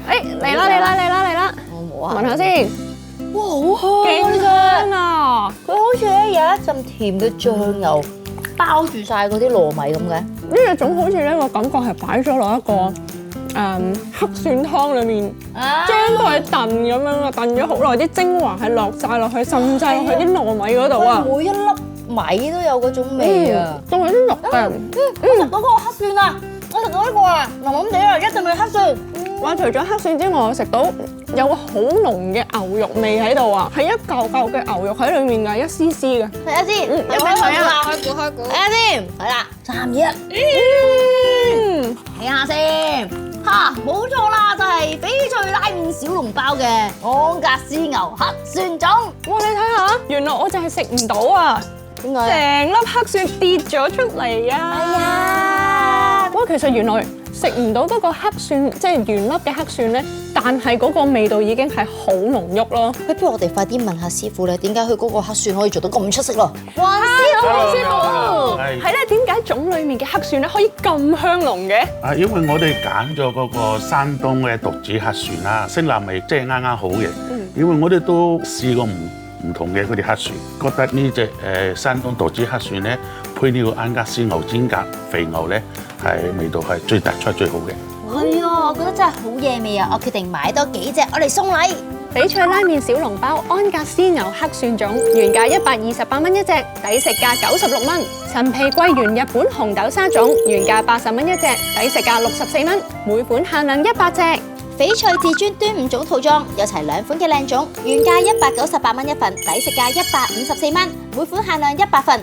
嚟啦！我冇啊，聞下先，哇，好香勁香啊！佢好似咧有一陣甜嘅醬油包住晒嗰啲糯米咁嘅。呢一種好似呢個感覺係擺咗落一個黑蒜湯裏面，將佢燉咁樣啊，燉咗好耐，啲精華係落晒落去，滲晒落去啲糯米嗰度啊！每一粒米都有嗰種味啊！仲有啲肉嘅。我食到嗰個黑蒜啊！我食到呢個啊，腍腍地啊，一定係黑蒜。我除咗黑蒜之外，我食到有個好濃嘅牛肉味喺度啊，係一嚿嚿嘅牛肉喺裡面㗎，一絲絲嘅。睇下先，一邊睇啊，開估。睇下先，係啦，3、2、1，睇下先，嚇，冇錯啦，就係翡翠拉麵小籠包嘅安格斯牛黑蒜種。哇！你睇下，原來我就係食唔到啊，點解？成粒黑蒜跌咗出嚟啊！哎呀，哇！其實原來食唔到嗰個黑蒜，即係原粒嘅黑蒜咧，但係嗰個味道已經係好濃郁咯。不如我哋快啲問下師傅咧，點解佢嗰個黑蒜可以做到咁出色咯？黃師師傅，係咧，點解種裡面嘅黑蒜咧可以咁香濃嘅？啊，因為我哋揀咗嗰個山東嘅獨子黑蒜啦，辛辣味即係啱啱好嘅。因為我哋都試過唔同嘅嗰啲黑蒜，覺得呢隻山東獨子黑蒜咧，配呢個安格斯牛肩胛肥牛咧，係味道係最突出最好嘅。係啊，我覺得真係好嘢味啊！我決定買多幾隻，我嚟送禮。翡翠拉麵小籠包安格斯牛黑蒜種，原價128蚊一隻，抵食價96蚊。陳皮桂圓日本紅豆沙種，原價80蚊一隻，抵食價64蚊。每款限量100隻。翡翠至尊端午種套裝有齊2款嘅靚種，原價198蚊一份，抵食價154蚊，每款限量100份。